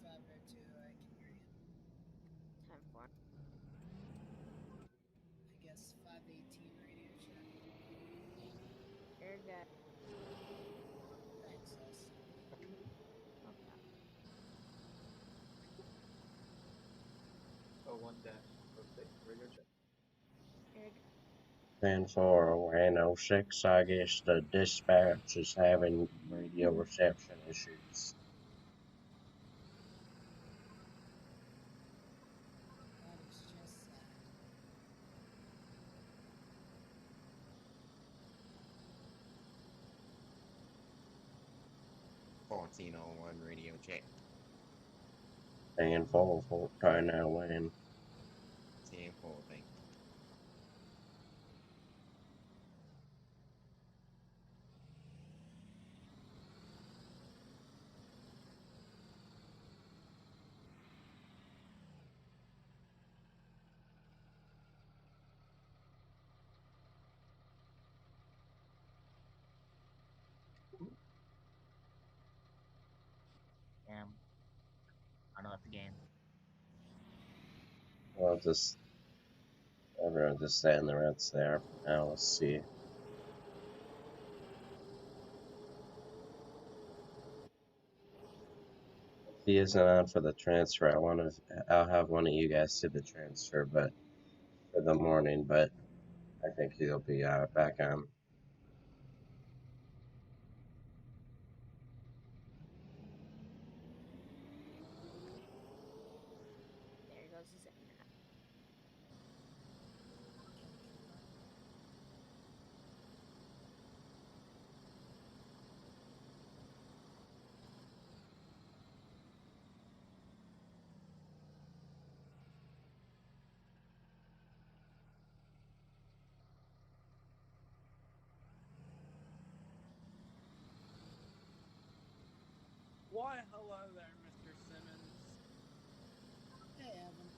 502, I can hear you. 10-4. I guess 518 radio check. You're good. Thanks, us. No problem. Oh, 1-06 radio check. You're good. 10-4, 06, I guess the dispatch is having radio reception issues. That is just sad. $14.01 radio check. 10-4, try now when. 10-4, thank you. I know it's a game. Well, everyone just stay in the reds there for now. Let's see. If he isn't on for the transfer, I'll have one of you guys do the transfer, but for the morning. But I think he'll be back on. There goes his internet. Can confirm. Why, hello there, Mr. Simmons. Hey, Evan.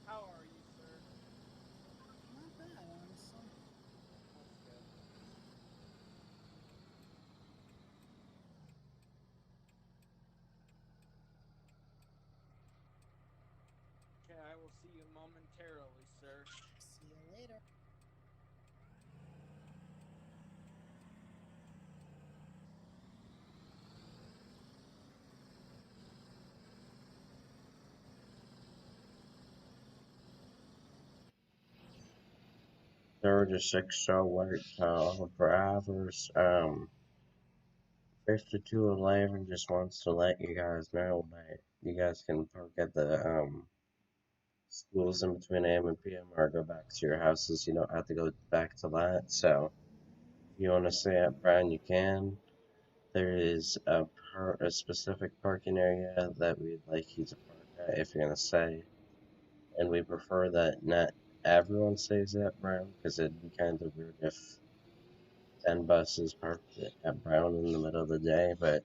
How are you, sir? Not bad, honestly. That's good. Okay, I will see you momentarily, sir. See you later. Third or 608 drivers. 5211 just wants to let you guys know that you guys can park at the schools in between AM and PM or go back to your houses. You don't have to go back to that. So if you want to stay at Brown, you can. There is a specific parking area that we'd like you to park at if you're going to stay. And we prefer that not everyone stays at Brown because it'd be kind of weird if 10 buses parked at Brown in the middle of the day. But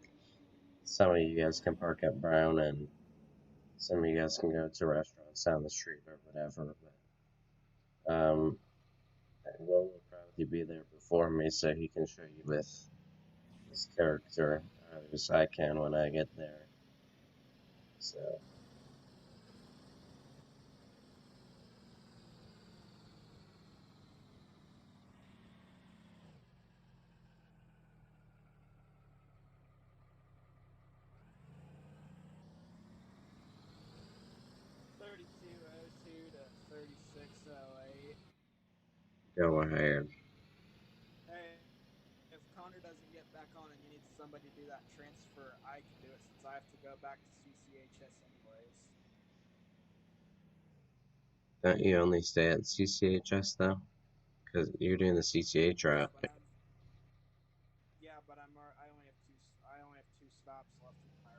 some of you guys can park at Brown and some of you guys can go to restaurants down the street or whatever. But Will probably be there before me so he can show you with his character as I can when I get there. So. $32.02 to $36.08. Go ahead. Hey, if Connor doesn't get back on and you need somebody to do that transfer, I can do it since I have to go back to CCHS anyways. Don't you only stay at CCHS though? Because you're doing the CCH route. Yeah, but I only have two stops left in my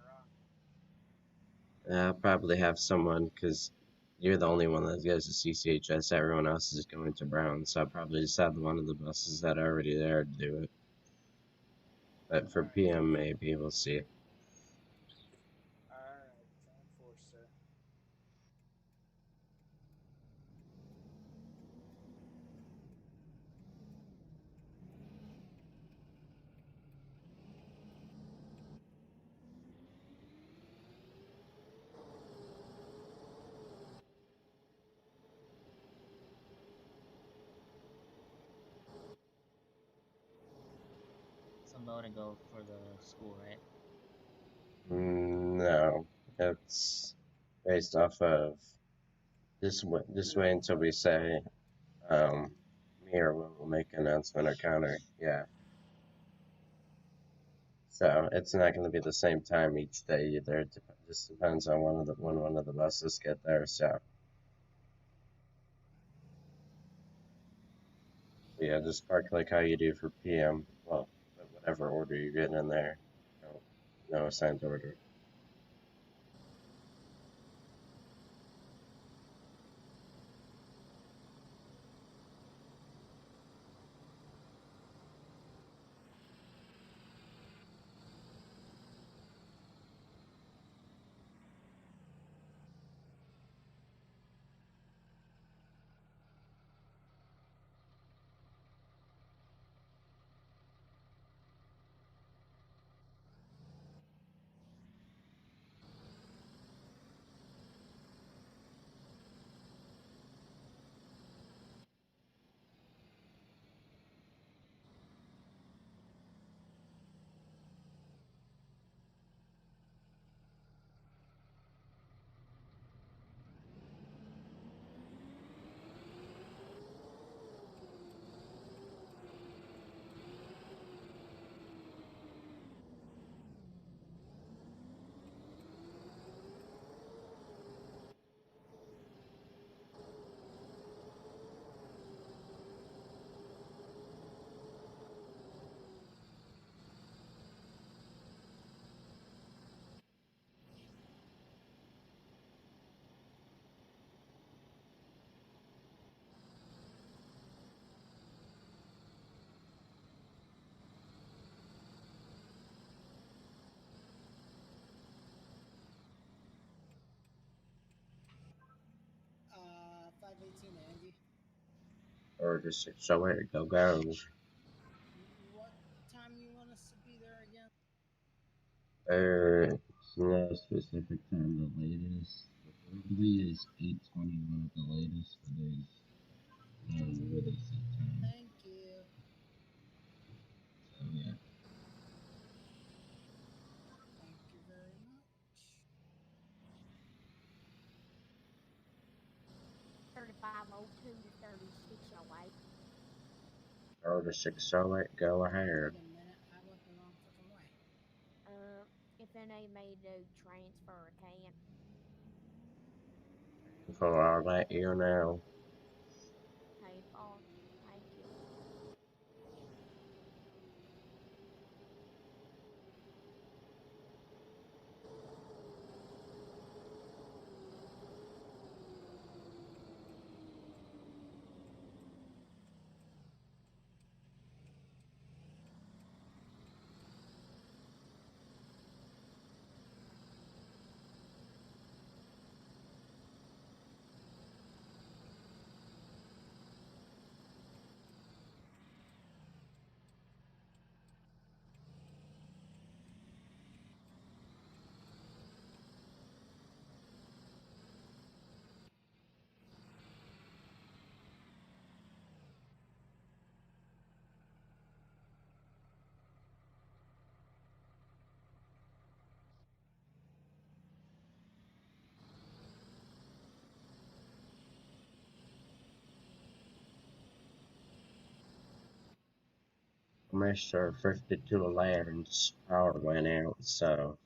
run. I'll probably have someone because you're the only one that goes to CCHS. Everyone else is going to Brown, so I'll probably just have one of the buses that are already there to do it. But for Alright, PM, maybe we'll see. Alright, 10-4, sir. mode and go for the school, right? No, it's based off of just wait until we say me or will make an announcement or counter. Yeah. So it's not going to be the same time each day either. It just depends on when one of the buses get there. So yeah, just park like how you do for PM. Well, whatever order you get in there. No assigned order. Uh, 518 Andy. Or just show it. Go. What time you want us to be there again? No specific time. The latest, preferably is 8:21 at the latest. But there's no really set time. Thank you. So yeah. Thank you very much. 3502 to 3608. Or the 608. Go ahead. Wait a minute, I went the wrong fucking way. If NA made a transfer, I can. So I'll let you know. Hey, boss. Thank you. Mr. 52 Land's power went out, so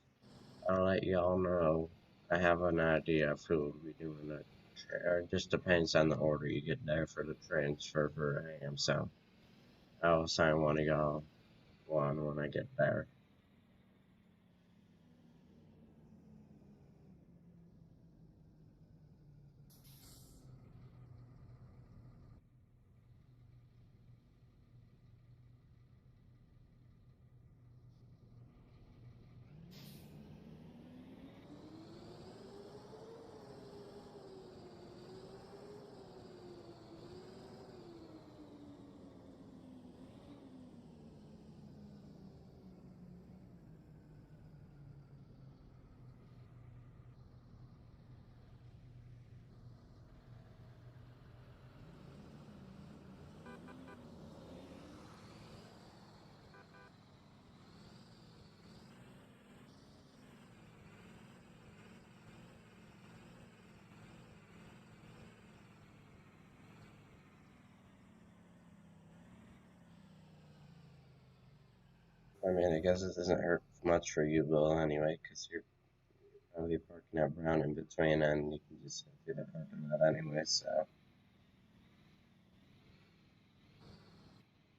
I'll let y'all know. I have an idea of who will be doing it. It just depends on the order you get there for the transfer for AM, so I'll assign one of y'all one when I get there. I mean, I guess it doesn't hurt much for you, Bill, anyway, because you're probably parking at Brown in between, and you can just do the parking lot anyway, so.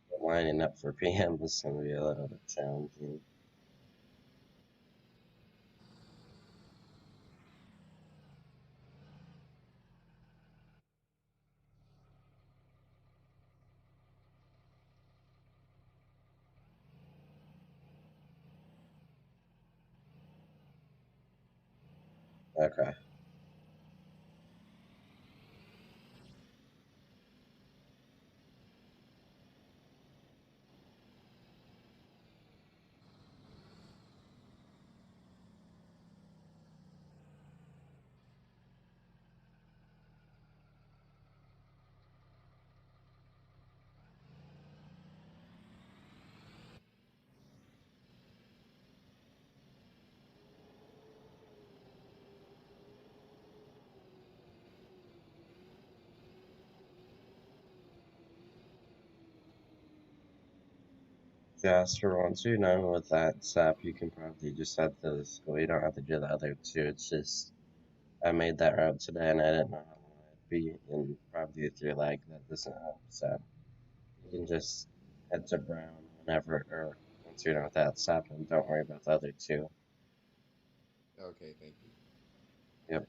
But lining up for PM is going to be a little bit challenging. Okay. Jasper, once you're done with that sap, you can probably just head to the school. You don't have to do the other two. It's just, I made that route today and I didn't know how long I'd be, and probably with your leg, that doesn't help. So you can just head to Brown whenever, or once you're done with that sap, and don't worry about the other two. Okay, thank you. Yep.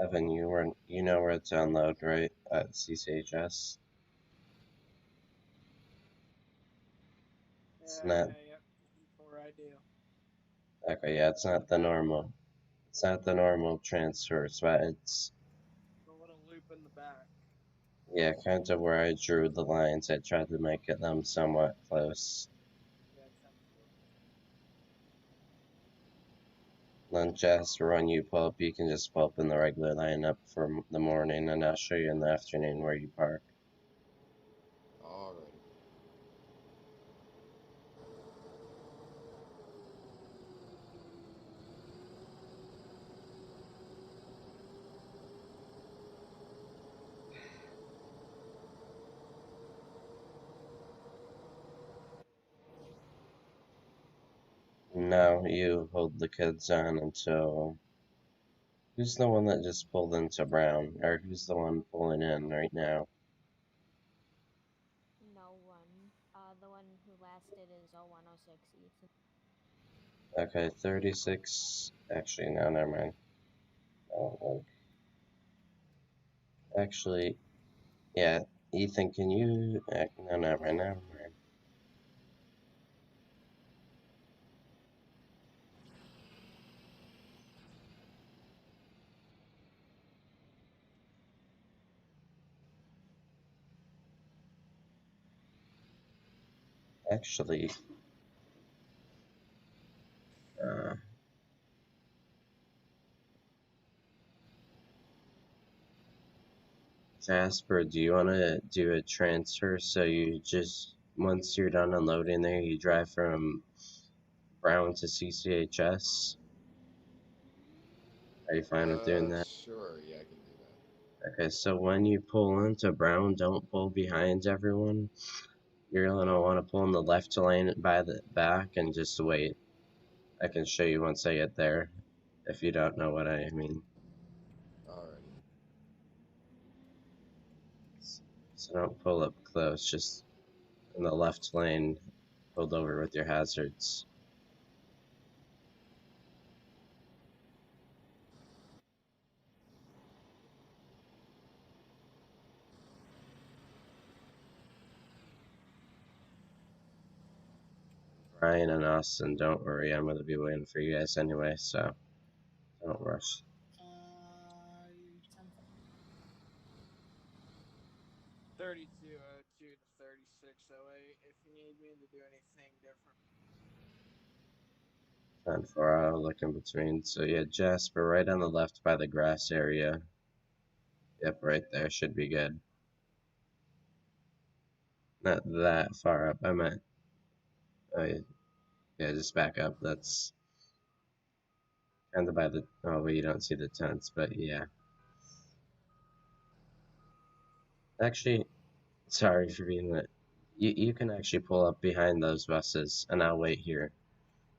Evan, you know where to unload, right? At CCHS. It's not Yep. Before I do. okay. Yeah, it's not the normal. It's not the normal transfer spot. It's The little loop in the back. yeah, kind of where I drew the lines. I tried to make them somewhat close. Yeah, 10-4. Then just when you pull up, you can just pull up in the regular lineup for the morning, and I'll show you in the afternoon where you park. Alrighty. Now you hold the kids on until. Who's the one that just pulled into Brown? Or who's the one pulling in right now? No one. The one who lasted is 0106 Ethan. Okay, 36. Actually, no, never mind. Oh, look. Actually, yeah, Ethan, can you. No, never mind, never mind. Actually, uh, Jasper, do you want to do a transfer so you just, once you're done unloading there, you drive from Brown to CCHS? Are you fine with doing that? Sure, yeah, I can do that. Okay, so when you pull into Brown, don't pull behind everyone. You're gonna want to pull in the left lane by the back and just wait. I can show you once I get there, if you don't know what I mean. Alrighty. So don't pull up close, just in the left lane, pulled over with your hazards. Ryan and Austin, don't worry, I'm gonna be waiting for you guys anyway, so don't rush. 10. 3202 to 3608. If you need me to do anything different. And for I'll look in between. So yeah, Jasper, right on the left by the grass area. Yep, right there should be good. Not that far up. I meant, oh yeah, just back up. That's kind of by the. Oh, well, you don't see the tents, but yeah. Actually, sorry for being that. You can actually pull up behind those buses, and I'll wait here.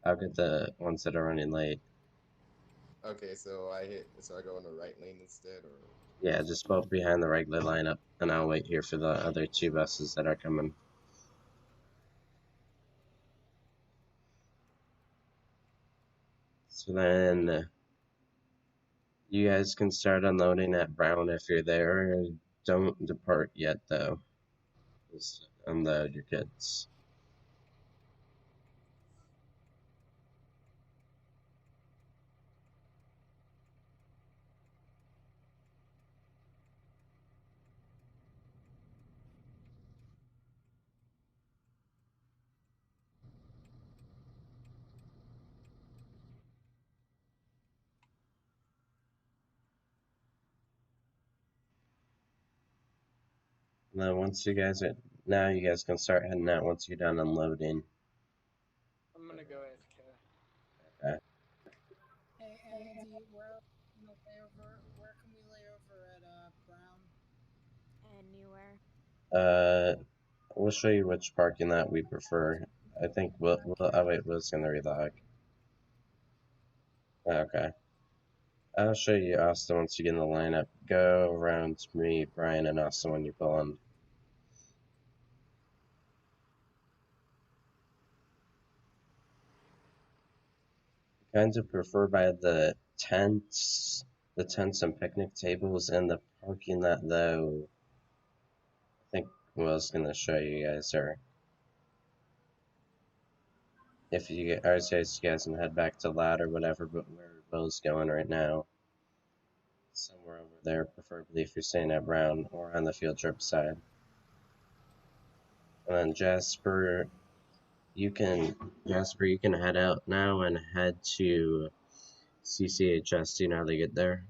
I'll get the ones that are running late. Okay, so I go in the right lane instead, or? Yeah, just both behind the regular lineup, and I'll wait here for the other two buses that are coming. So then you guys can start unloading at Brown if you're there. Don't depart yet, though. Just unload your kids. And then once you guys are, now you guys can start heading out once you're done unloading. I'm gonna go AFK. Okay. Hey Andy, where can we lay over? Where can we lay over at Brown? Anywhere. We'll show you which parking lot we prefer. I think oh wait, Will's gonna relog. Okay. I'll show you Austin once you get in the lineup. Go around me, Brian, and Austin when you pull in. Kind of prefer by the tents and picnic tables in the parking lot, though. I think Will's gonna show you guys, or if you guys can head back to Lad or whatever, but where Will's going right now, somewhere over there, preferably if you're staying at Brown or on the field trip side. And then Jasper, you can head out now and head to CCHS. Do you know how to get there?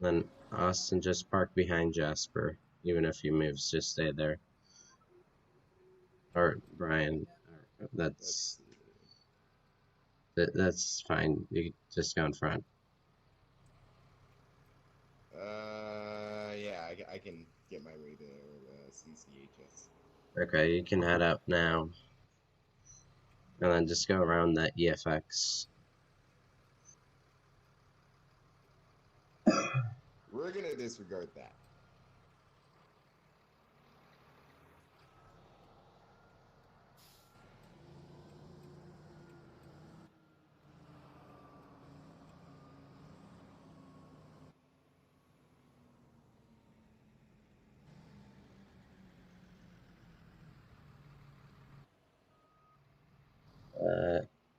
Then Austin, just park behind Jasper. Even if he moves, just stay there. Or Brian, Let's that's fine. You just go in front. Yeah, I can get my way to CCHS. Okay, you can head out now. And then just go around that EFX. We're gonna disregard that.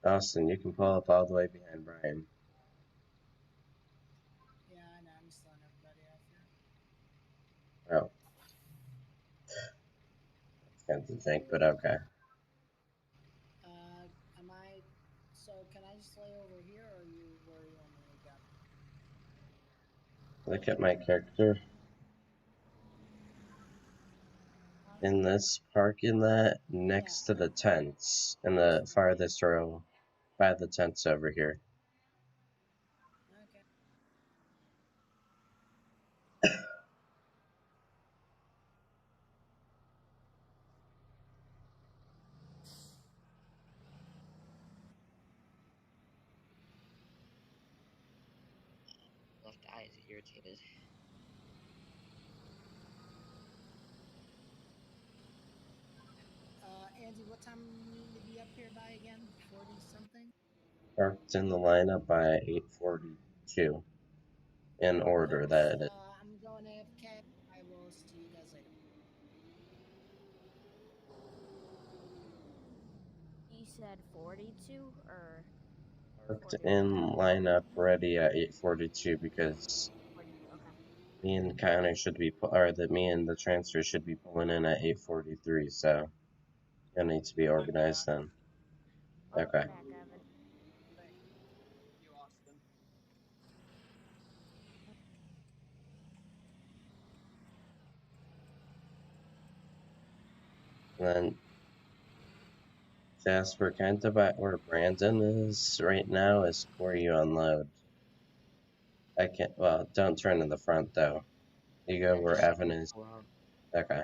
Austin, you can pull up all the way behind Brian. Yeah, I know. I'm just letting everybody off here. Oh. It's kind of think, but okay. Am I? So can I just lay over here, or where you want me to go? Look at my character. In this parking lot next to the tents, in the farthest row, by the tents over here. Okay. Left eye is irritated. Andy, what time you need to be up here by again? 40 something? Parked in the lineup by 8:42. In order, that is. I'm going AFK. I will see you guys later. He said 42 or Parked 41? in lineup ready at 8:42 because 42, okay. me and Connor should be, me and the transfer should be pulling in at 8:43, so you'll need to be organized then. Welcome Okay. back, Evan. And then Jasper, kind of about where Brandon is right now is where you unload. I can't. Well, don't turn in the front though. You go Yeah, where just Evan is. pull out. Okay.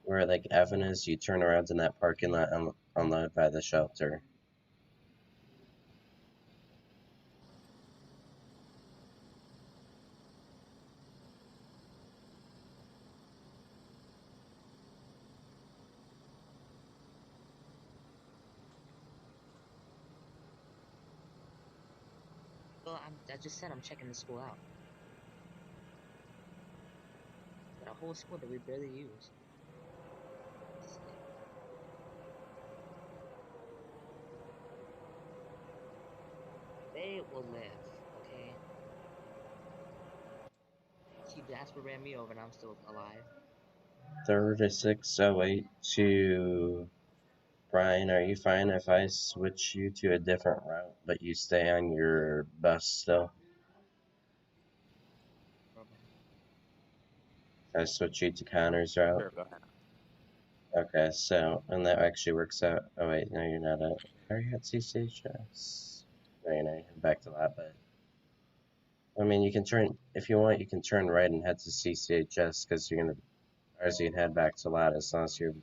Where like Evan is, you turn around in that parking lot and unload by the shelter. Well, I just said I'm checking the school out. Got a whole school that we barely use. Sick. They will live, okay? See, Jasper ran me over and I'm still alive. 3608 to Brian. Are you fine if I switch you to a different route, but you stay on your bus still? Problem. I switch you to Connor's route. Sure, go ahead. Okay, so, and that actually works out. Oh, wait, no, you're not at. Are you at CCHS? No, you're not. You're back to that, but. I mean, you can turn, if you want, you can turn right and head to CCHS because you're gonna, or so you can head back to Lat as long as you're,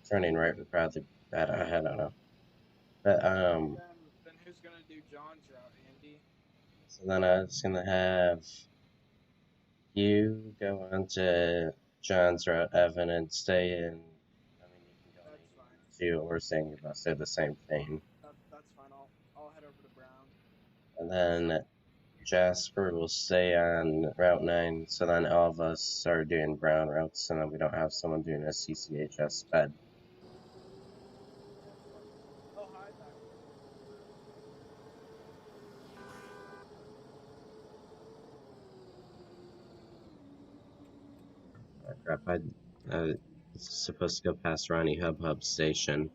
turning right would probably, I don't know. But, Then who's gonna do John's route, Andy? so then I was gonna have you go on to John's route, Evan, and stay in, I mean, you can go on That's fine. 8102 or stay in your bus, they're the same thing. That's fine. I'll head over to Brown. And then Jasper will stay on Route 9, so then all of us are doing brown routes, and then we don't have someone doing a CCHS sped. Yeah, fuck it. Oh, hi back there. Oh, crap, I was supposed to go past Ronnie Hub Hub Station.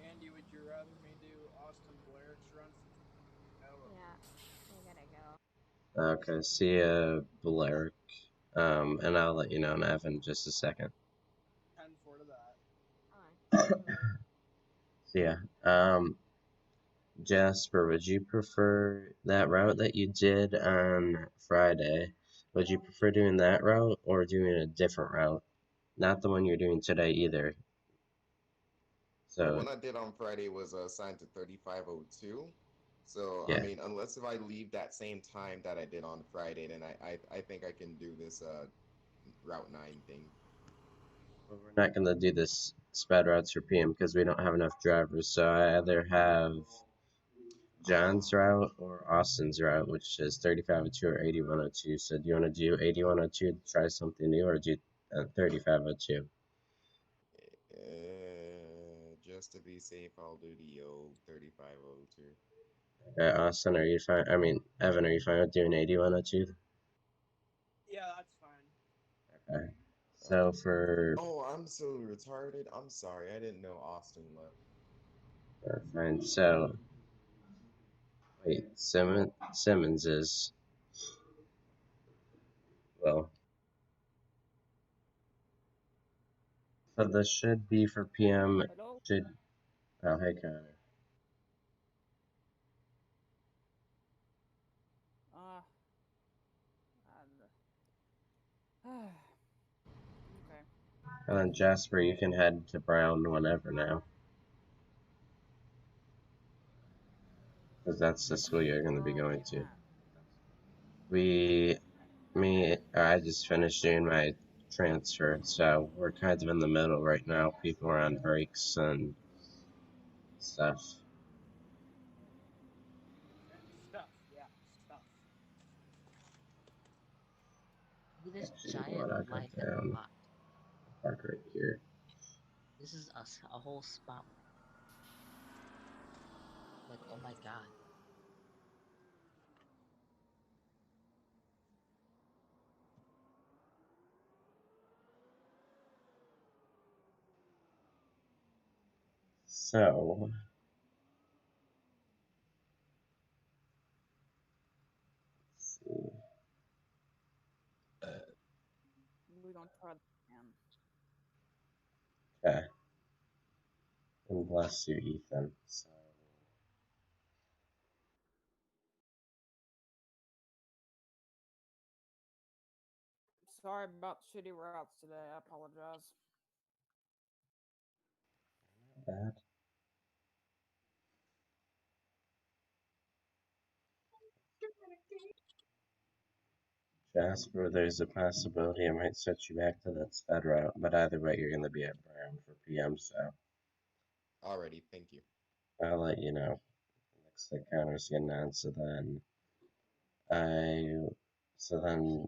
Andy, would you rather me do Austin Blair's run since Yeah, I gotta go. Okay, see ya, Blerick. And I'll let you know, Nav, in just a second. 10-4 to that? Alright. See ya. Jasper, would you prefer that route that you did on Friday? Would you prefer doing that route or doing a different route? Not the one you're doing today either. The So, one I did on Friday was assigned to 3502. So, I yeah. mean, unless if I leave that same time that I did on Friday, then I think I can do this Route 9 thing. Well, we're not gonna do this sped routes for PM because we don't have enough drivers. So I either have John's route or Austin's route, which is 3502 or 8102. So do you want to do 8102 to try something new, or do 3502? Just to be safe, I'll do the old 3502. Okay, Austin, are you fine? I mean, Evan, are you fine with doing 8102? Yeah, that's fine. Okay. So for Oh, I'm so retarded. I'm sorry. I didn't know Austin left. fine. So wait, Simmons is well. So this should be for PM. Hello? Should oh hey Connor. Okay. And then Jasper, you can head to Brown whenever now, because that's the school you're going to be Where are we going to. at? I just finished doing my transfer, so we're kind of in the middle right now. People are on breaks and stuff. Stuff, yeah, stuff. Look at this Actually, you know giant what, I'll go light at the down, top. park right here. This is a whole spot. Like, oh my god. So, let's see. We don't try that again. Okay. And bless you, Ethan. So, Sorry about the shitty routes today. I apologize. bad. Jasper, there's a possibility I might set you back to that sped route, but either way, you're going to be at Brown for PM, so Alrighty, thank you. I'll let you know. Next the counter's getting on, so then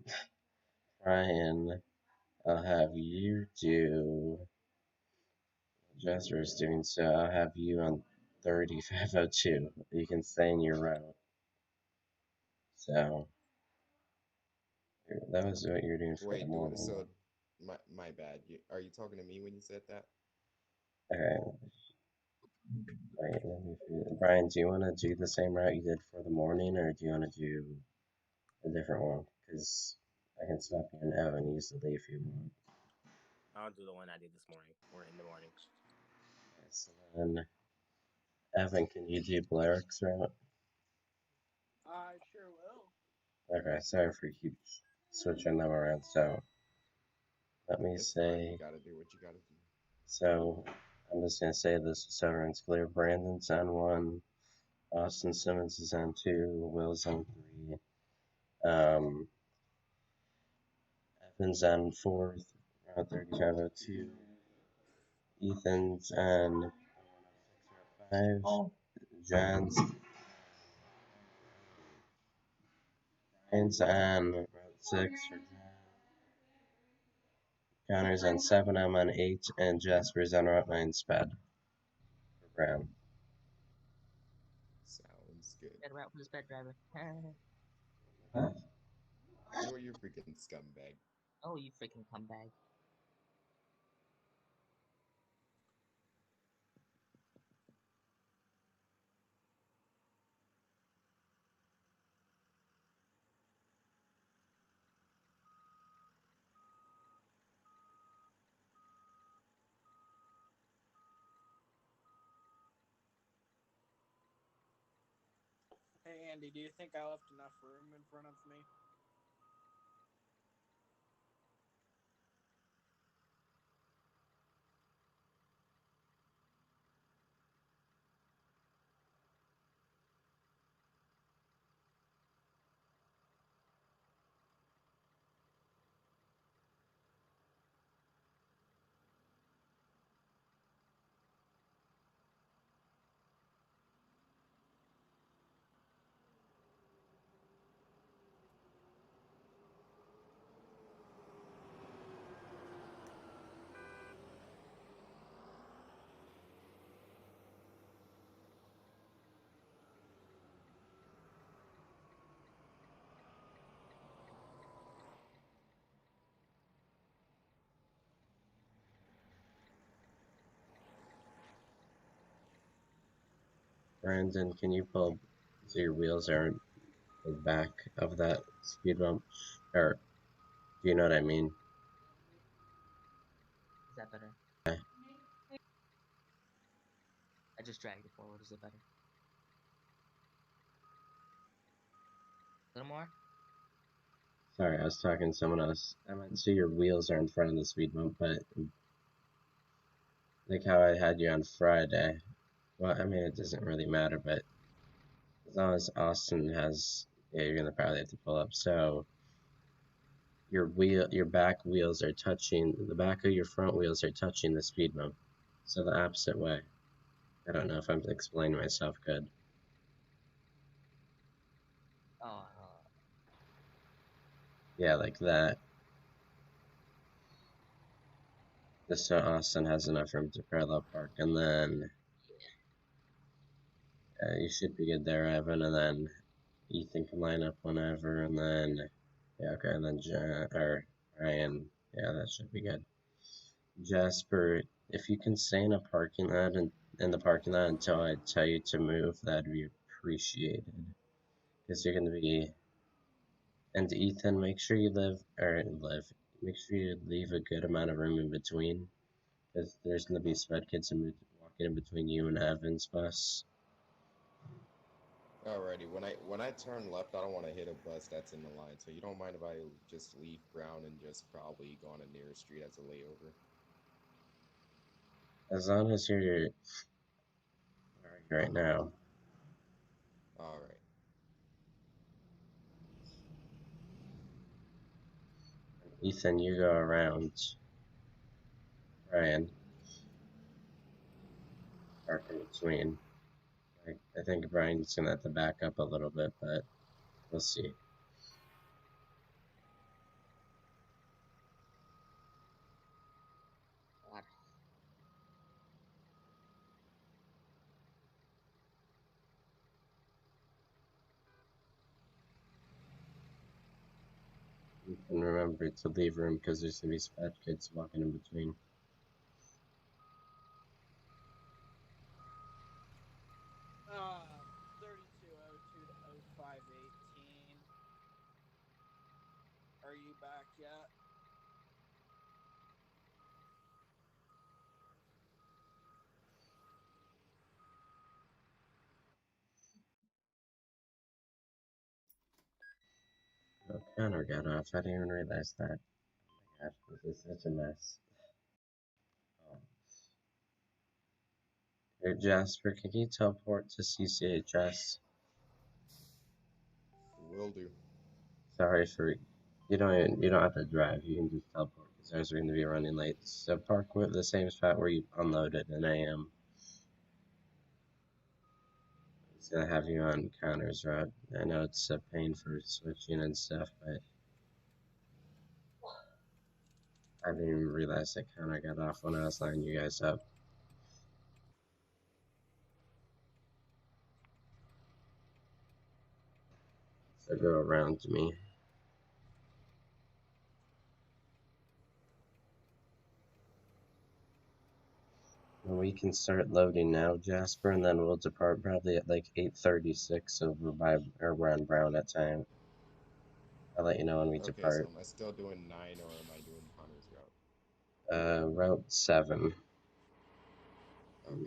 Brian, I'll have you do. Jasper's doing so. I'll have you on 3502. You can stay in your route. So that was what you're doing for the Wait, do morning. so. My bad. Are you talking to me when you said that? Okay. Wait, let me feel. Brian, do you want to do the same route you did for the morning, or do you want to do a different one? Because I can stop you in Evan easily if you want. I'll do the one I did this morning, or in the morning. Okay, so then, Evan, can you do Blaric's route? I sure will. Okay, sorry for keep switching them around. So let me It's fine. You say. gotta do what you gotta do. So I'm just gonna say this so everyone's clear. Brandon's on 1, Austin Simmons is on 2, Will's on 3, Evan's on 4th, route 3502, Ethan's on 5, Brian's on route 6 for John, Connor's on 7, I'm on 8, and Jasper's on route 9 sped for Brown. Sounds good. Bad route for this bad driver. You're freaking scumbag. Oh, you freaking cumbag. Hey Andy, do you think I left enough room in front of me? Brandon, can you pull so your wheels aren't the back of that speed bump? Or, do you know what I mean? Is that better? Okay. I just dragged it forward. Is it better? A little more? Sorry, I was talking to someone else. I meant so your wheels are in front of the speed bump, but like how I had you on Friday. Well, I mean, it doesn't really matter, but as long as Austin has, yeah, you're gonna probably have to pull up. So your back wheels are touching, the back of your front wheels are touching the speed bump. So the opposite way. I don't know if I'm explaining myself good. Oh, Yeah, like that. Just so Austin has enough room to parallel park, and then you should be good there, Evan, and then Ethan can line up whenever, and then yeah, okay, and then or Ryan, yeah, that should be good. Jasper, if you can stay in a parking lot and in the parking lot until I tell you to move, that'd be appreciated. Because you're gonna be, and Ethan, make sure you make sure you leave a good amount of room in between, because there's gonna be sped kids walking in between you and Evan's bus. Alrighty, when I turn left, I don't want to hit a bus that's in the line. So you don't mind if I just leave Brown and just probably go on a nearer street as a layover? As long as you're where are you right now. Alright. Ethan, you go around. Ryan, park in between. I think Brian's gonna have to back up a little bit, but we'll see. God. And remember to leave room because there's gonna be sped kids walking in between. Uh, 3202 to 0518. Are you back yet? Oh, Connor got off. I didn't even realize that. Oh my gosh, this is such a mess. Oh. Hey, Jasper, can you teleport to CCHS? Will do. Sorry for you don't have to drive. You can just teleport because ours are going to be running late. So park with the same spot where you unloaded in AM. It's gonna have you on Connor's route. I know it's a pain for switching and stuff, but I didn't even realize that Connor got off when I was lining you guys up. So go around to me. And we can start loading now, Jasper, and then we'll depart probably at like 8:36 over by or around Brown at time. I'll let you know when we Okay, so depart. am I still doing 9 or am I doing Connor's route? Route 7. Okay.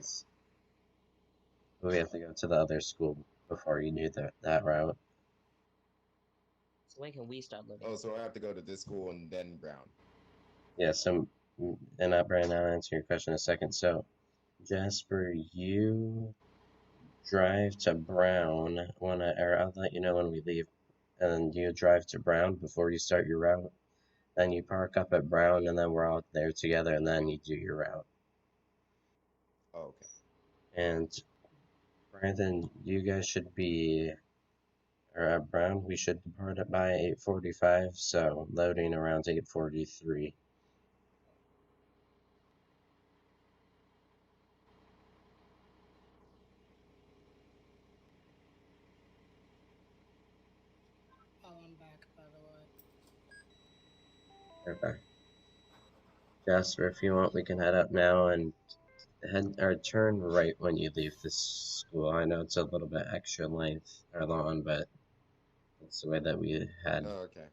We have to go to the other school before you do that route. So when can we start loading? Oh, so I have to go to this school and then Brown. Yeah, so, and Brian, I'll answer your question in a second. So, Jasper, you drive to Brown or I'll let you know when we leave, and you drive to Brown before you start your route. Then you park up at Brown, and then we're all there together, and then you do your route. Oh, okay. And Brandon, you guys should be, or at Brown, we should depart it by 8:45, so loading around 8:43. Oh, I'm back, by the way. Okay. Jasper, if you want, we can head up now and head or turn right when you leave this school. I know it's a little bit extra length or long, but that's the way that we had. Oh, okay.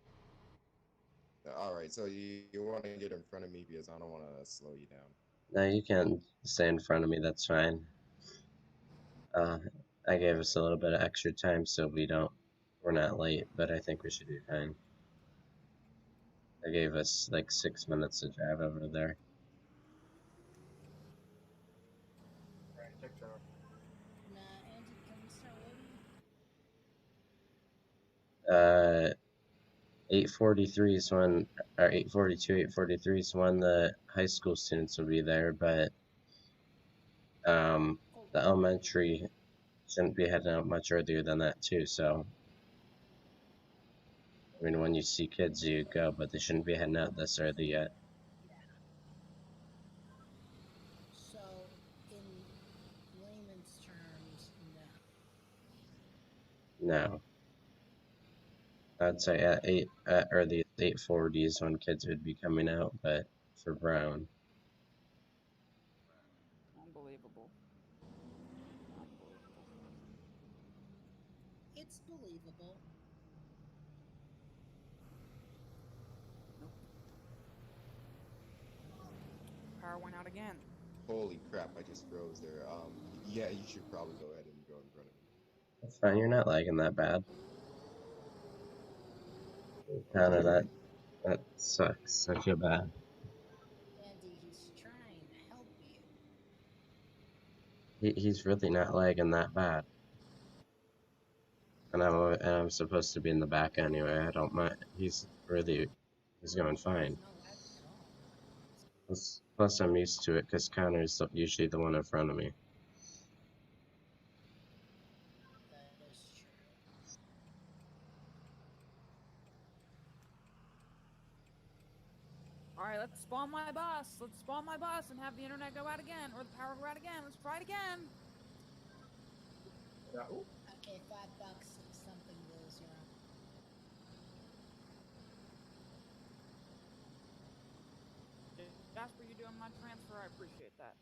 Alright, so you want to get in front of me because I don't want to slow you down. No, you can stay in front of me, that's fine. I gave us a little bit of extra time so we're not late, but I think we should be fine. I gave us like 6 minutes to drive over there. Alright, check turn. Nah, Andy, can we start loading? 8:43 is when, or 8:42, 8:43 is when the high school students will be there, but the elementary shouldn't be heading out much earlier than that too. So, I mean, when you see kids, you go, but they shouldn't be heading out this early yet. So, in layman's terms, no. No, I'd say at earliest 8:40 is when kids would be coming out, but for Brown. Unbelievable. Unbelievable. It's believable. Nope. Power went out again. Holy crap! I just froze there. Yeah, you should probably go ahead and go in front of me. That's fine, you're not lagging that bad. Kinda that sucks. I feel bad. Andy, he's trying to help you. He's really not lagging that bad. And I'm supposed to be in the back anyway. I don't mind. He's going fine. There's no lagging at all. Plus I'm used to it because Connor's usually the one in front of me. That is true. Alright, let's spawn my bus. Let's spawn my bus and have the internet go out again, or the power go out again. Let's try it again. Okay, $5 if something goes wrong. Jasper, you doing my transfer? I appreciate that.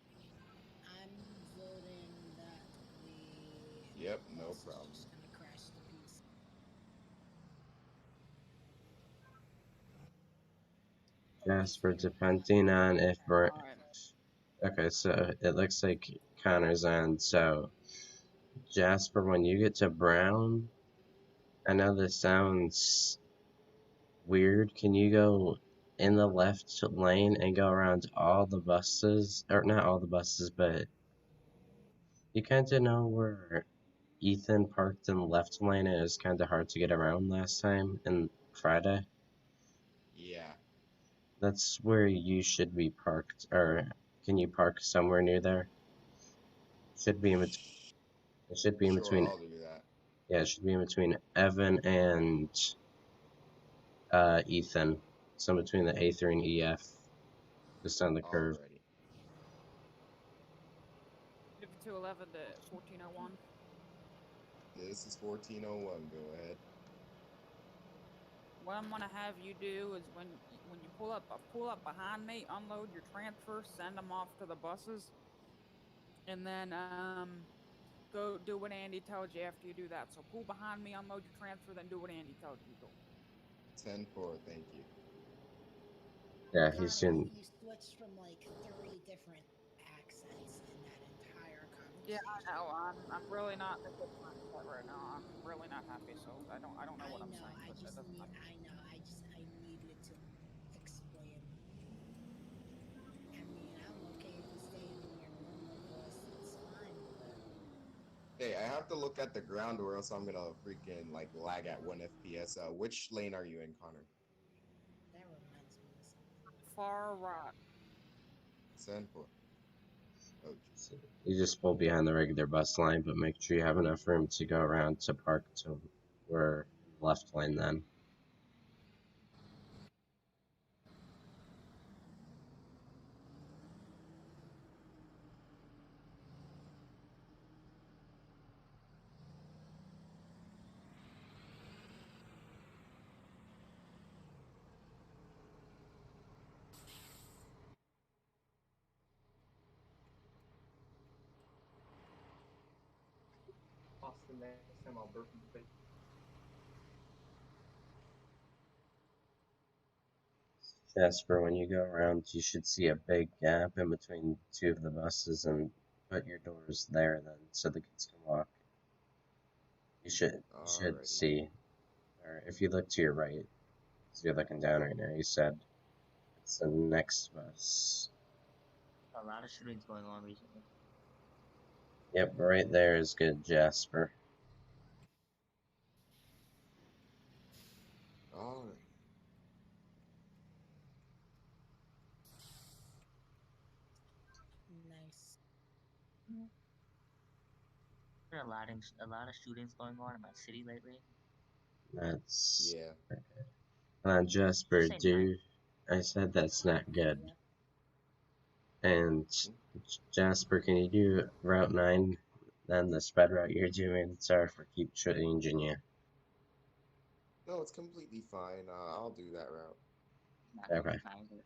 I'm voting that we. Yep, no This is problem. just gonna crash the piece. Jasper, depending on if we're... Alright. Okay, so it looks like Connor's on. So, Jasper, when you get to Brown, I know this sounds weird. Can you go in the left lane and go around all the buses? Or not all the buses, but you kind of know where Ethan parked in the left lane and it was kind of hard to get around last time and Friday? Yeah. That's where you should be parked. Or can you park somewhere near there? Should be in between. It should be in Sure, between. I'll do that. Yeah, it should be in between Evan and Ethan. So between the A3 and EF, just on the curve. Alrighty. 5211 to 1401. This is 1401. Go ahead. What I'm gonna have you do is when you pull up behind me, unload your transfer, send them off to the buses, and then go do what Andy tells you after you do that. So pull behind me, unload your transfer, then do what Andy tells you to do. 10-4, thank you. Yeah, Connor, he's in. you switched from like 3 different accents in that entire conversation. Yeah, I know. I'm really not in a good mindset right now. I'm really not happy. So I don't know what I'm saying. I But that just doesn't need. matter. I need you to explain. I mean, I'm okay if you stay in your normal voice. It's fine, but Hey, I have to look at the ground or else I'm gonna freaking like lag at 1 FPS. Which lane are you in, Connor? that reminds me of something. Far right. 10-4. Oh, You just pull behind the regular bus line, but make sure you have enough room to go around to park to where left lane then. Austin, next time I'll burp in the face. Jasper, when you go around, you should see a big gap in between 2 of the buses and put your doors there then so the kids can walk. You should alrighty. see, or if you look to your right, because you're looking down right now, you said it's the next bus. A lot of shootings going on recently. Yep, right there is good, Jasper. Alright. nice. There are a lot of shootings going on in my city lately. That's Yeah. Jasper, Just say dude. I said that's not good. And Jasper, can you do Route 9? Then the sped route you're doing? Sorry for keep changing you. No, it's completely fine. I'll do that route. Not Okay. neither.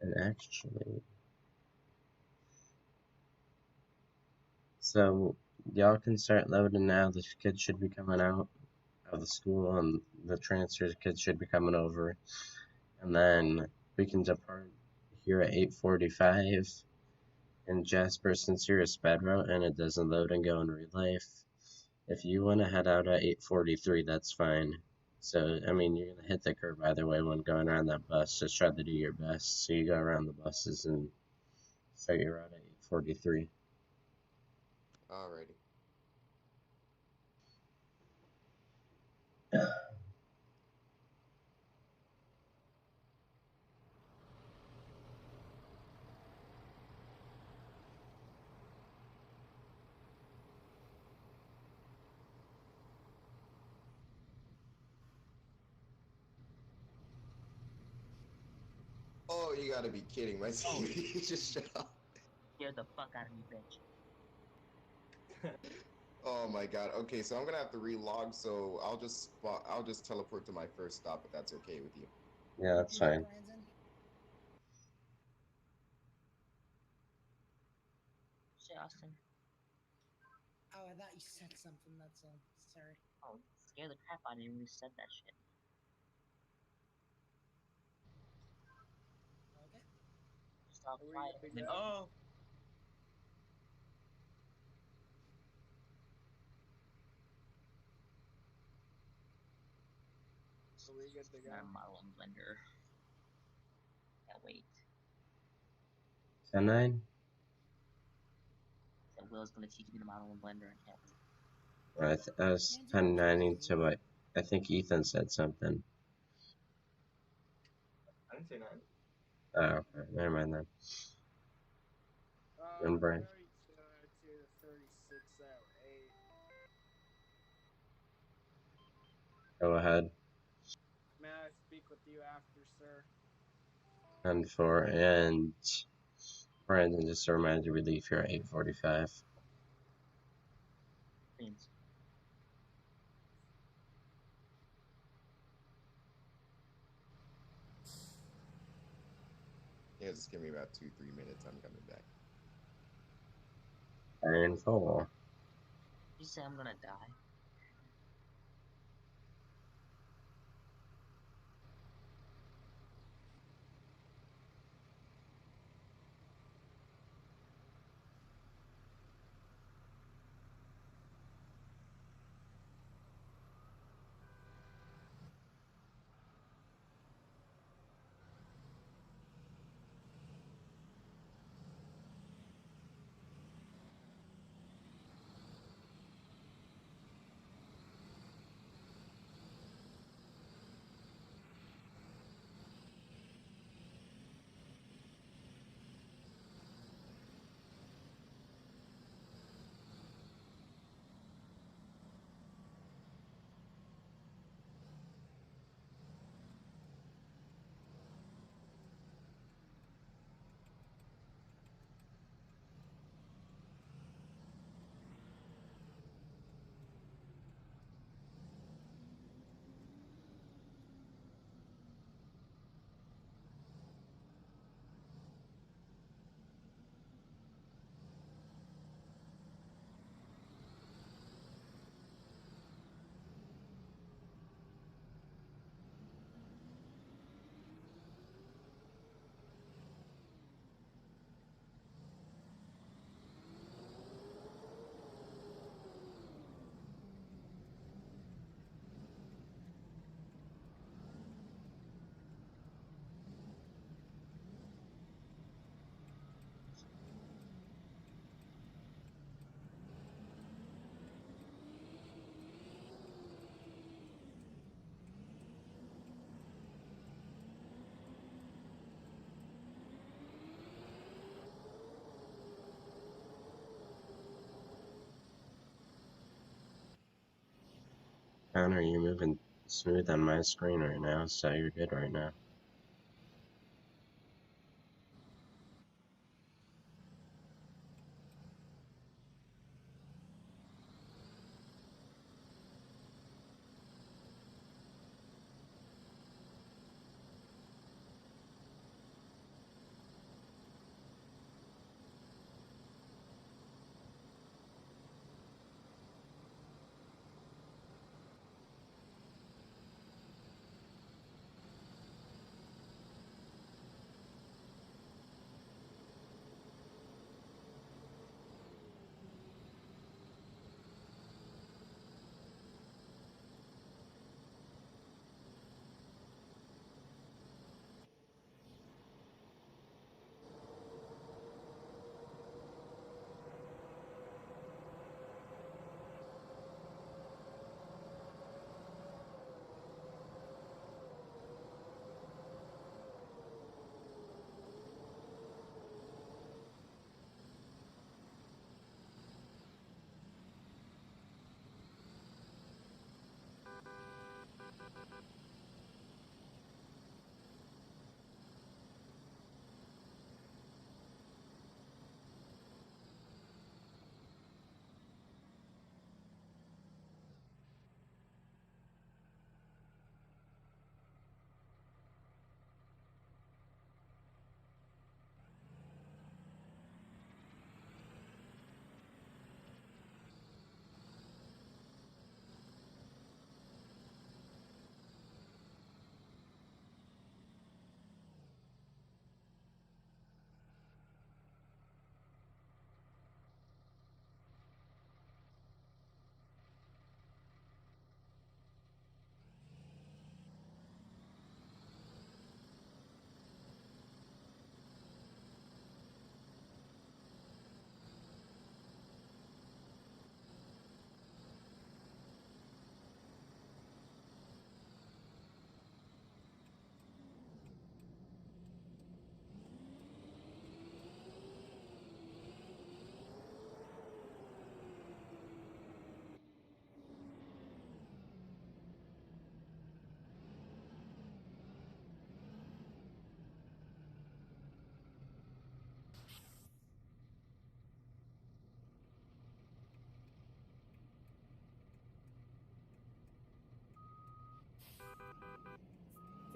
And actually, so y'all can start loading now. The kids should be coming out of the school, and the transfer kids should be coming over. And then we can depart here at 8:45. And Jasper, since you're a sped route and it doesn't load and go in real life, if you want to head out at 8:43, that's fine. So, I mean, you're going to hit the curb either way when going around that bus. Just try to do your best. So you go around the buses and start your route at 8:43. Alrighty. Oh, you gotta be kidding. My TV just shut off. Scare the fuck out of me, bitch. Oh my god. Okay, so I'm gonna have to relog, so I'll just teleport to my first stop if that's okay with you. Yeah, that's fine. Brandon? Say, Austin. Oh, I thought you said something. That's all. Sorry. Oh, scare the crap out of you when you said that shit. Okay. Stop Where you quiet. gonna be And then, going? oh! So we good to go? Not a model and blender. Can't wait. 10-9? So Will's gonna teach me to model and blender. I can't wait. I was 10-9ing to what I think Ethan said something. I didn't say nine. Oh, okay. Never mind then. And Brand. 32 to 3608. Go ahead. May I speak with you after, sir? 10-4. And Brandon, just a reminder, we leave here at 8:45. Queens. Yeah, just give me about 2-3 minutes. I'm coming back. 10-4. You say I'm gonna die? Connor, you're moving smooth on my screen right now, so you're good right now.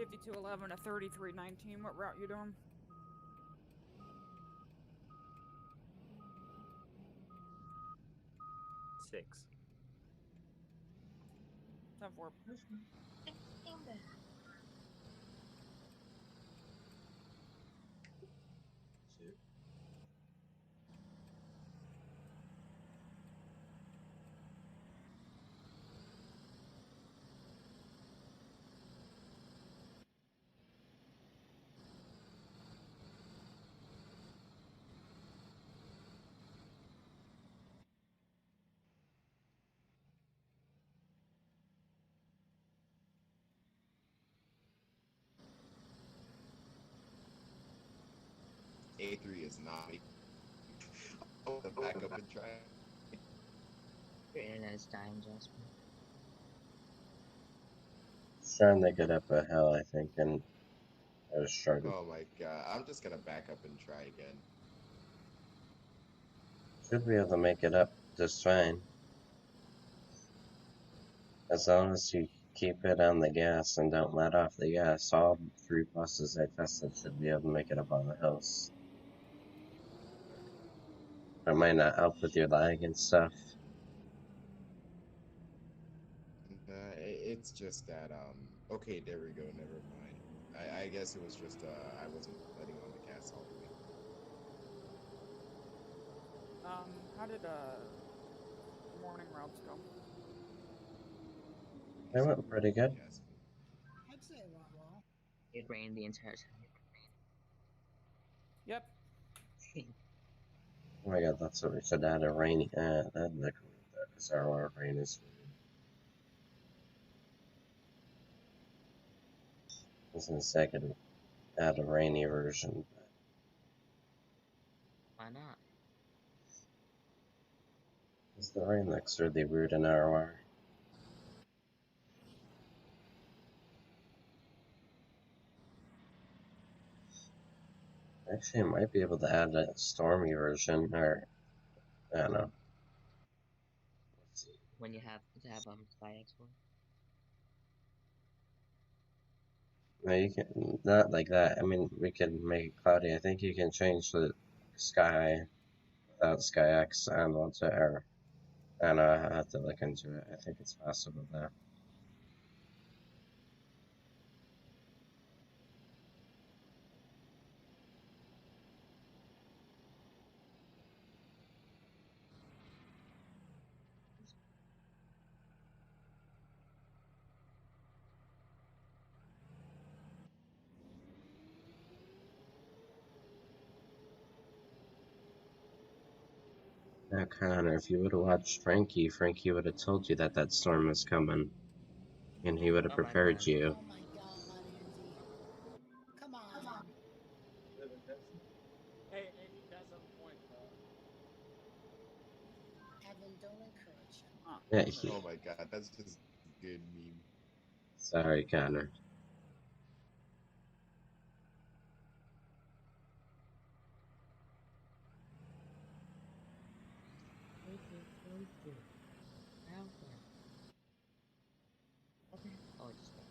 $52.11 to $33.19. What route you doing? Six. 10-4. Shoot. A3 is not. I want to back up and try. Your internet is dying, Jasper. Trying to get up a hill, I think, and I was struggling. Oh my god. I'm just gonna back up and try again. Should be able to make it up just fine. As long as you keep it on the gas and don't let off the gas, all 3 buses I tested should be able to make it up on the hills. It might not help with your lag and stuff. It's just that okay, there we go, never mind. I guess it was just I wasn't letting on the gas all the way. How did morning routes go? They went pretty good. I'd say it went well. It rained the entire time. Yep. Oh my god, that's what we should add a rainy, that'd look really good, because our rain is weird. I was gonna say I could add a rainy version, but Why not? because the rain looks really weird in ROR. Actually, I might be able to add a stormy version, or I don't know. Let's see. When you have Sky Expo. No, you can not like that. I mean, we can make it cloudy. I think you can change the sky without Sky X and onto or I don't know. I have to look into it. I think it's possible though. Now, Connor, if you would have watched Frankie, Frankie would have told you that that storm was coming, and he would have Oh my prepared bad. you. Oh my God, Andy. Come on. Live in Tennessee. Hey, Andy has a point though. Evan, don't encourage him. Yeah, Oh my god, that's just good meme. sorry, Connor. Okay. Out there. What the heck? Oh, I just got.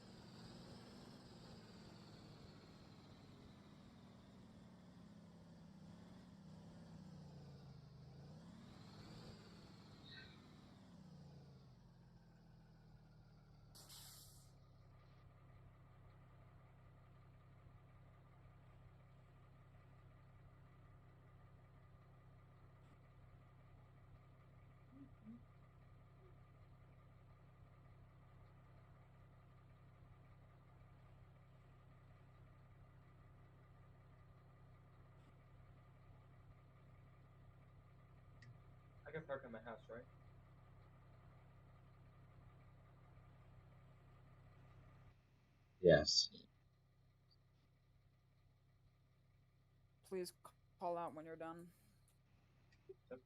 I can park in my house, right? Yes. Please call out when you're done. Yep.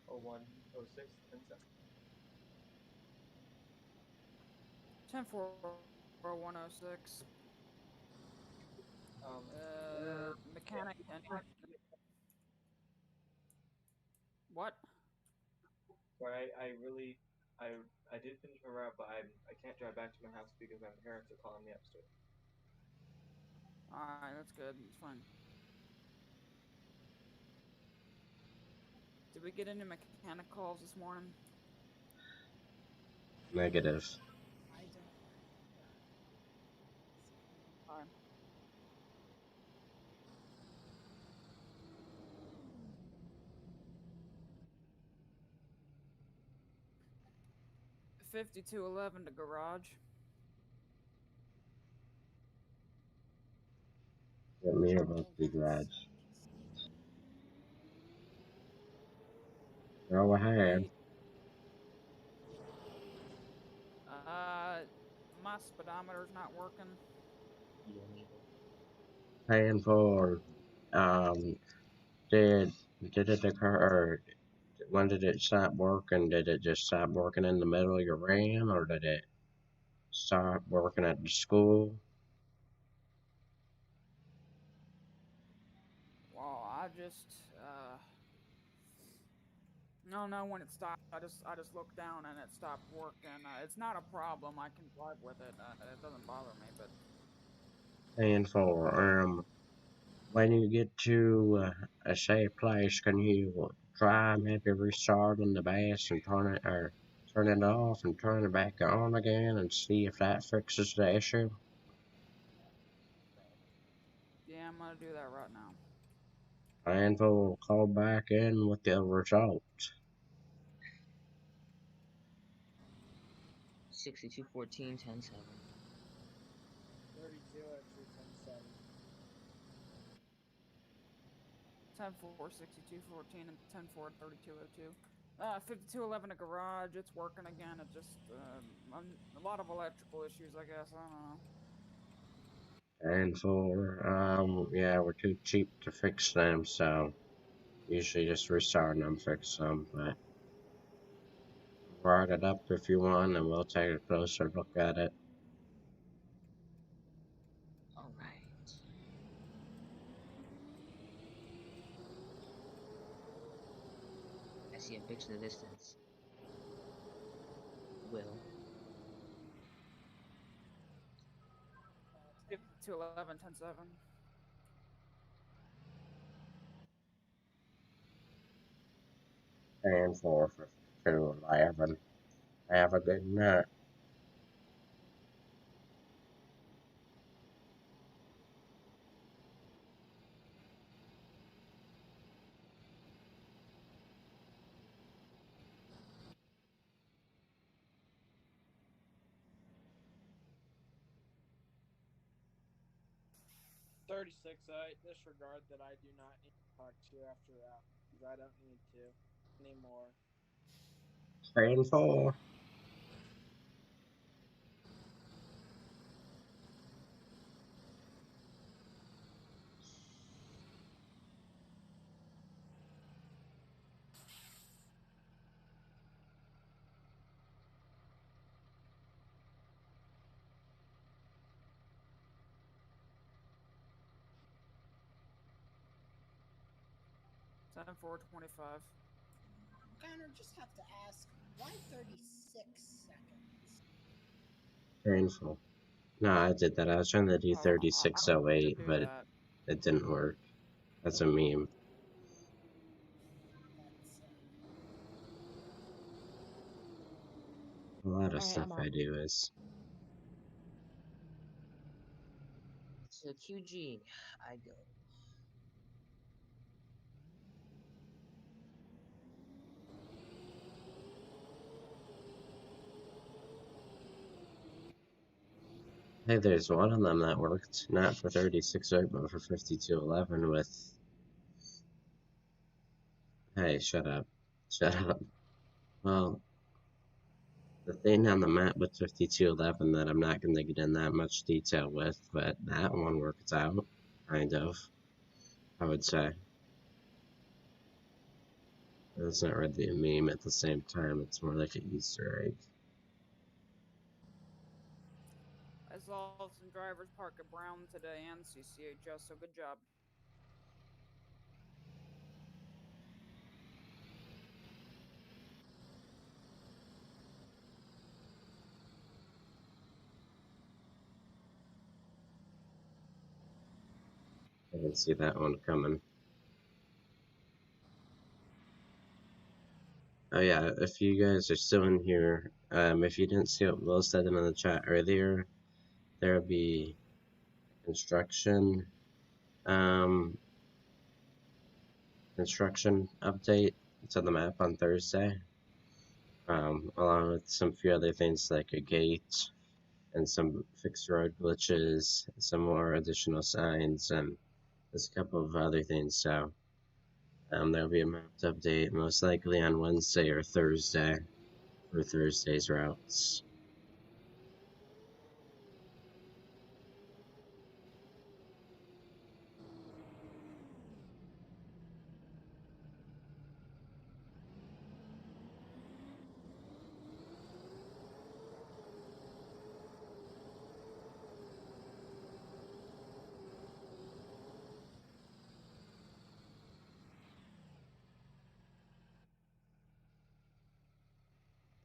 Oh 01, 06, 10 7. 10-4-106. Um, Mechanic and what? sorry, I did finish my route, but I can't drive back to my house because my parents are calling me upstairs. Alright, that's good. It's fine. Did we get any mechanic calls this morning? Negative. I don't. Alright. $52.11 to garage. Get me Oh, about the that garage. sucks. Go ahead. Wait. My speedometer's not working. You don't need it. Paying for, um, did it occur, or when did it stop working? Did it just stop working in the middle of your ran, or did it stop working at the school? Well, I don't know when it stopped. I just looked down and it stopped working. It's not a problem. I can drive with it. It doesn't bother me. But And for when you get to a safe place, can you try maybe restarting the bass and turn it off and turn it back on again and see if that fixes the issue? yeah, I'm gonna do that right now. And we'll call back in with the result. 6214 10-7. 3202 10-7. 10-4, 62-14, and 10-4, 32-02. 5211 a garage. It's working again. It just a lot of electrical issues, I guess. I don't know. And yeah, we're too cheap to fix them, so usually just restart them, fix them, but write it up if you want, and we'll take a closer look at it. Alright. I see a bitch in the distance. Will. 5211, 10-7. And for 5211. Have a good night. Disregard that I do not need to talk to you after that because I don't need to anymore. And for 10-4, 25. Connor, just have to ask, why 36 seconds? painful. No, I did that. I was trying to do I don't need 3608, to do but that. it didn't work. That's a meme. That's A lot of Alright, stuff I'm I out. do is. So QG, I go. Hey, there's one of them that worked, not for 3608, but for 5211 with. Hey, shut up. Shut up. Well, the thing on the map with 5211 that I'm not going to get in that much detail with, but that one works out, kind of, I would say. It's not really a meme at the same time, it's more like an Easter egg. I saw some drivers park at Brown today and CCHS, so good job. I didn't see that one coming. Oh yeah, if you guys are still in here, if you didn't see what Will said in the chat earlier, there'll be construction, construction update to the map on Thursday, along with some few other things like a gate and some fixed road glitches, some more additional signs, and there's a couple of other things. So there'll be a map update most likely on Wednesday or Thursday for Thursday's routes.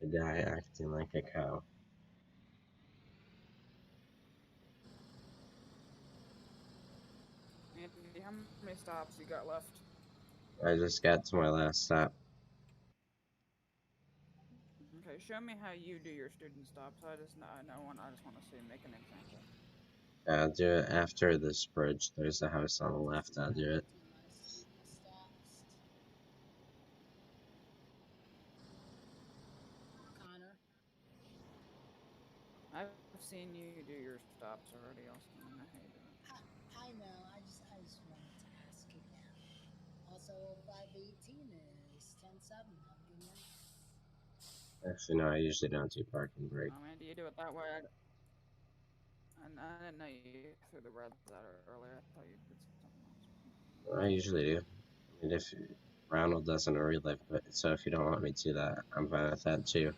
guy acting like a cow. Andy, how many stops you got left? I just got to my last stop. Okay, show me how you do your student stops. I just want to see make an example. I'll do it after this bridge. There's a house on the left. I'll do it. Do my student stops. Connor. I've seen you do your stops already, Austin. I know how you do it. I know. I just wanted to ask again. Also, 518 is 10-7. Have a good night. Actually, no, I usually don't do parking brake. Oh man, do you do it that way? I didn't know you threw the reds out earlier. I thought you did something else. I usually do. I mean, if Ronald doesn't relive, but so if you don't want me to do that, I'm fine with that too.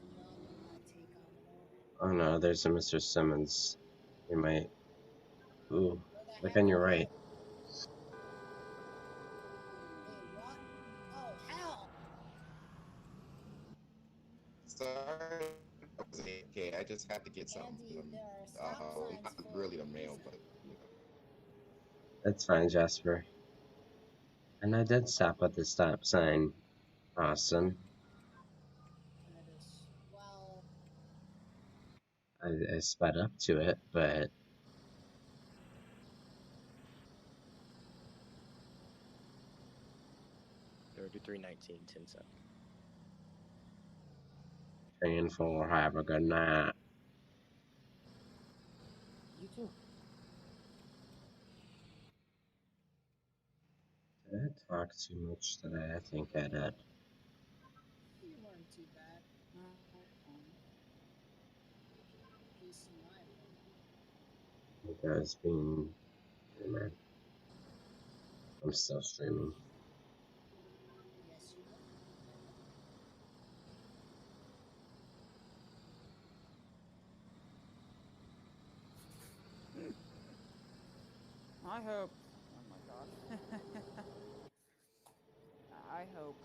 You all know my take on it all. Oh no, there's a Mr. Simmons. You might. Ooh, Where the look heck on are your right. you? Wait, what? Oh, hell! Sorry, I was AFK. I just had to get something Andy, from there are the stop signs not for really a the mail, reason. but you know. That's fine, Jasper. And I did stop at the stop sign, Austin. That is, well, I sped up to it, but 3319, 10-7. painful. Have a good night. You too. Did I talk too much today? I think I did. you weren't too bad. At least in my opinion. I think I was being. Hey, man. I'm still streaming. Yes, you were. I hope. Oh my god. I hope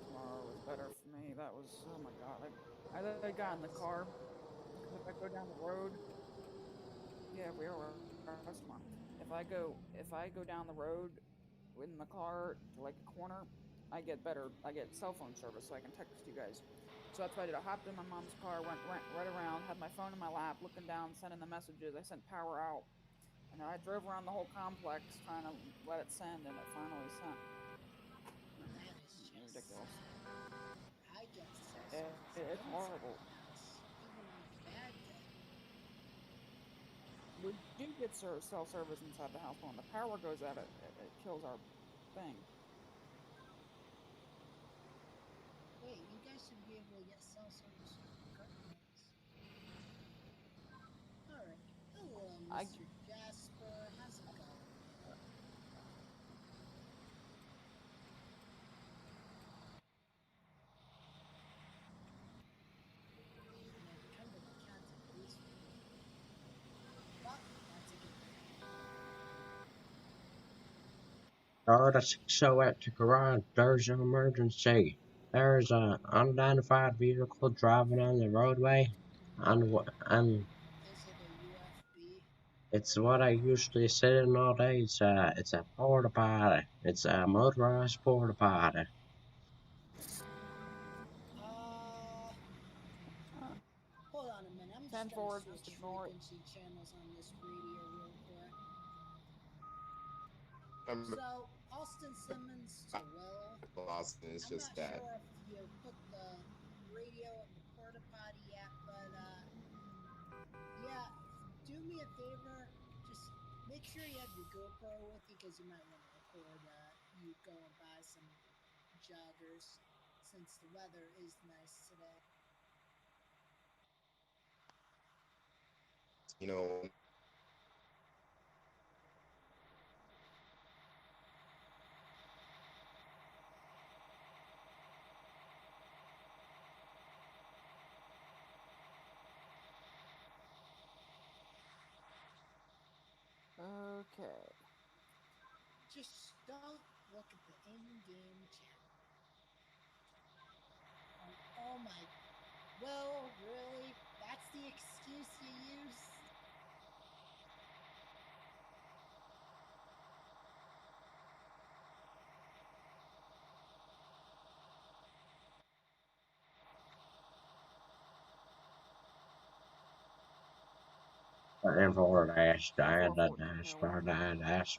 tomorrow was better for me. That was, oh my god. I got in the car because if I go down the road, yeah, we are tomorrow. If I go down the road in the car to like a corner, I get cell phone service so I can text you guys. So that's what I did. I hopped in my mom's car, went right around, had my phone in my lap, looking down, sending the messages. I sent power out, and I drove around the whole complex trying to let it send, and it finally sent. That is just Ridiculous. sad. I get cell service It's inside horrible. the house, even on a bad day. We do get cell service inside the house, but when the power goes out, it kills our thing. Wait, you guys should be able to get cell service regardless. Alright. Hello, I Mr. Jasper. How's it going? Never come to the content piece. But that's a good thing. Oh, the 608 to garage. There's an emergency. There's an unidentified vehicle driving on the roadway. And Is it a UFB? it's what I usually sit in all day. It's a porta potty. It's a motorized porta potty. Uh, hold on a minute. I'm just 10 gonna forward, just switch ignore it. frequency channels on this radio real quick. I'm So, Austin Simmons to Will. Austin. It's I'm just not that. sure if you put the radio in the porta potty yet, but yeah, do me a favor. Just make sure you have your GoPro with you because you might want to record you going by some joggers since the weather is nice today. You know, Okay. Just don't look at the in-game chat. Oh my. Well, really? That's the excuse you use? And forward dash, dash, 440. dash, Yeah, we- dash, dash, dash.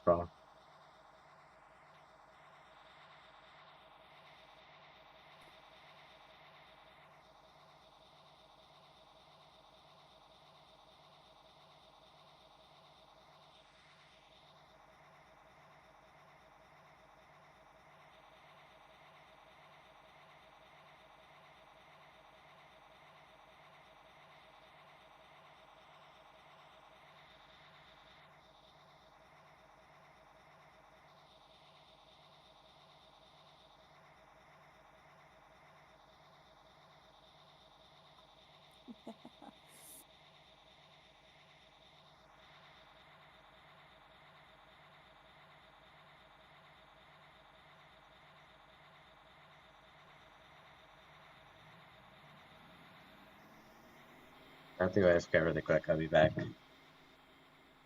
I have to go AFK really quick. I'll be back.